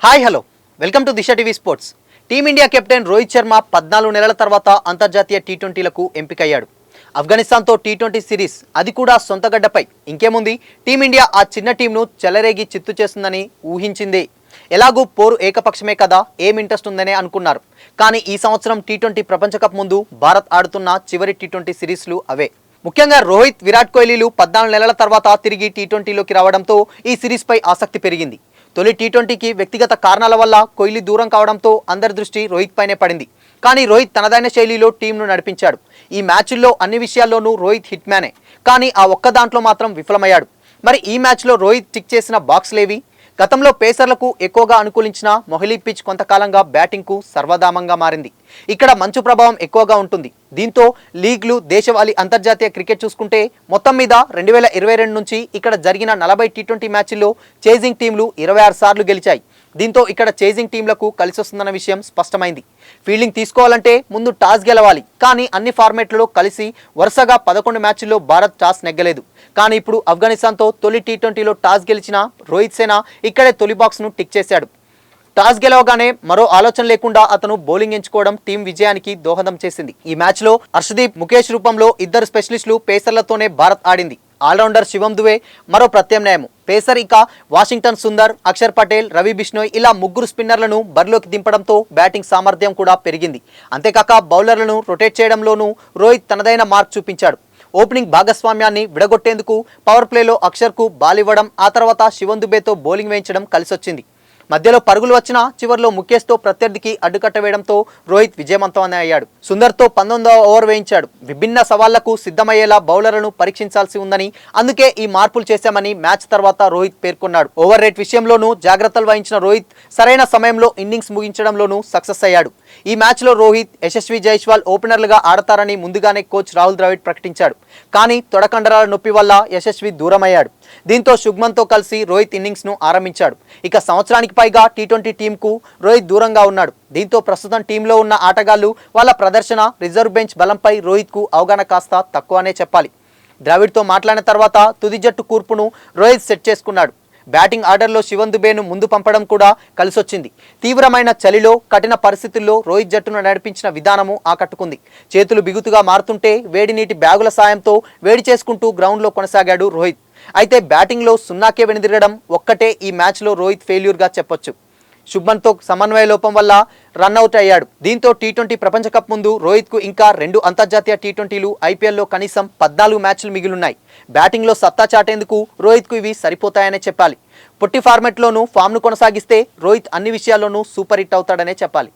Hi hello welcome to Disha TV sports. Team India captain Rohit Sharma 14 నెలల తర్వాత అంతర్జాతీయ టీ20లకు ఎంపికయ్యాడు. ఆఫ్ఘనిస్తాన్తో టీ20 సిరీస్, అది కూడా సొంత గడ్డపై. ఇంకేముంది, టీమిండియా ఆ చిన్న టీంను చెలరేగి చిత్తు చేస్తుందని ఊహించింది. ఎలాగూ పోరు ఏకపక్షమే కదా, ఏం ఇంట్రెస్ట్ ఉందనే అనుకున్నారు. కానీ ఈ సంవత్సరం టీ20 ప్రపంచ కప్ ముందు భారత్ ఆడుతున్న చివరి టీ20 సిరీస్లు అవే. ముఖ్యంగా రోహిత్, విరాట్ కోహ్లీలు 14 నెలల తర్వాత తిరిగి టీ20లోకి రావడంతో ఈ సిరీస్పై ఆసక్తి పెరిగింది. తొలి టీ20కి వ్యక్తిగత కారణాల వల్ల కోహ్లీ దూరం కావడంతో అందరి దృష్టి రోహిత్ పైనే పడింది. కానీ రోహిత్ తనదైన శైలిలో టీంను నడిపించాడు. ఈ మ్యాచ్ల్లో అన్ని విషయాల్లోనూ రోహిత్ హిట్ మ్యానే. కానీ ఆ ఒక్క దాంట్లో మాత్రం విఫలమయ్యాడు. మరి ఈ మ్యాచ్లో రోహిత్ టిక్ చేసిన బాక్స్లేవి? గతంలో పేసర్లకు ఎక్కువగా అనుకూలించిన మొహాలీ పిచ్ కొంతకాలంగా బ్యాటింగ్కు సర్వధామంగా మారింది. ఇక్కడ మంచు ప్రభావం ఎక్కువగా ఉంటుంది. దీంతో లీగ్లు, దేశవాళీ అంతర్జాతీయ క్రికెట్ చూసుకుంటే మొత్తం మీద 2022 నుంచి ఇక్కడ జరిగిన 40 టీ20 మ్యాచ్ల్లో చేజింగ్ టీంలు 26 సార్లు గెలిచాయి. దీంతో ఇక్కడ చేజింగ్ టీంలకు కలిసొస్తుందన్న విషయం స్పష్టమైంది. ఫీల్డింగ్ తీసుకోవాలంటే ముందు టాస్ గెలవాలి. కానీ అన్ని ఫార్మాట్లలో కలిసి వరుసగా 11 మ్యాచ్ల్లో భారత్ టాస్ నెగ్గలేదు. కానీ ఇప్పుడు ఆఫ్ఘనిస్తాన్తో తొలి టీ20లో టాస్ గెలిచిన రోహిత్ సేన ఇక్కడే తొలి బాక్స్ను టిక్ చేశాడు. టాస్ గెలవగానే మరో ఆలోచన లేకుండా అతను బౌలింగ్ ఎంచుకోవడం టీం విజయానికి దోహదం చేసింది. ఈ మ్యాచ్లో హర్షదీప్, ముఖేష్ రూపంలో ఇద్దరు స్పెషలిస్టులు పేసర్లతోనే భారత్ ఆడింది. ఆల్రౌండర్ శివం దుబే మరో ప్రత్యామ్నాయం. పేసర్ ఇక వాషింగ్టన్ సుందర్, అక్షర్ పటేల్, రవి బిష్ణోయ్ ఇలా ముగ్గురు స్పిన్నర్లను బరిలోకి దింపడంతో బ్యాటింగ్ సామర్థ్యం కూడా పెరిగింది. అంతేకాక బౌలర్లను రొటేట్ చేయడంలోనూ రోహిత్ తనదైన మార్క్ చూపించాడు. ఓపెనింగ్ భాగస్వామ్యాన్ని విడగొట్టేందుకు పవర్ ప్లేలో అక్షర్కు బాల్ ఇవ్వడం, ఆ తర్వాత శివం దుబేతో బౌలింగ్ వేయించడం కలిసొచ్చింది. మధ్యలో పరుగులు వచ్చినా చివర్లో ముఖేష్తో ప్రత్యర్థికి అడ్డుకట్ట వేయడంతో రోహిత్ విజయవంతం అయ్యాడు. సుందర్తో 19వ ఓవర్ వేయించాడు. విభిన్న సవాళ్లకు సిద్ధమయ్యేలా బౌలర్లను పరీక్షించాల్సి ఉందని, అందుకే ఈ మార్పులు చేశామని మ్యాచ్ తర్వాత రోహిత్ పేర్కొన్నాడు. ఓవర్ రేట్ విషయంలోనూ జాగ్రత్తలు వహించిన రోహిత్ సరైన సమయంలో ఇన్నింగ్స్ ముగించడంలోనూ సక్సెస్ అయ్యాడు. ఈ మ్యాచ్లో రోహిత్, యశస్వి జైస్వాల్ ఓపెనర్లుగా ఆడతారని ముందుగానే కోచ్ రాహుల్ ద్రవిడ్ ప్రకటించాడు. కానీ తొడకండరాల నొప్పి వల్ల యశస్వి దూరమయ్యాడు. దీంతో శుభ్మన్తో కలిసి రోహిత్ ఇన్నింగ్స్ను ఆరంభించాడు. ఇక సంవత్సరానికి పైగా టీ20 టీంకు రోహిత్ దూరంగా ఉన్నాడు. దీంతో ప్రస్తుతం టీంలో ఉన్న ఆటగాళ్లు, వాళ్ళ ప్రదర్శన, రిజర్వ్ బెంచ్ బలంపై రోహిత్కు అవగాహన కాస్త తక్కువనే చెప్పాలి. ద్రావిడ్తో మాట్లాడిన తర్వాత తుది జట్టు కూర్పును రోహిత్ సెట్ చేసుకున్నాడు. బ్యాటింగ్ ఆర్డర్లో శివం దుబేను ముందు పంపడం కూడా కలిసొచ్చింది. తీవ్రమైన చలిలో, కఠిన పరిస్థితుల్లో రోహిత్ జట్టును నడిపించిన విధానము ఆకట్టుకుంది. చేతులు బిగుతుగా మారుతుంటే వేడి నీటి బ్యాగుల సాయంతో వేడి చేసుకుంటూ గ్రౌండ్లో కొనసాగాడు రోహిత్. అయితే బ్యాటింగ్లో సున్నాకే వెనుదిరగడం ఒక్కటే ఈ మ్యాచ్లో రోహిత్ ఫెయిల్యూర్గా చెప్పొచ్చు. శుభ్మన్తో సమన్వయ లోపం వల్ల రన్అట్ అయ్యాడు. దీంతో టీ20 ప్రపంచ కప్ ముందు రోహిత్కు ఇంకా 2 అంతర్జాతీయ టీ20లు, ఐపీఎల్లో కనీసం 14 మ్యాచ్లు మిగిలిన్నాయి. బ్యాటింగ్లో సత్తా చాటేందుకు రోహిత్కు ఇవి సరిపోతాయనే చెప్పాలి. పొట్టి ఫార్మెట్లోనూ ఫామ్ను కొనసాగిస్తే రోహిత్ అన్ని విషయాల్లోనూ సూపర్ హిట్ అవుతాడనే చెప్పాలి.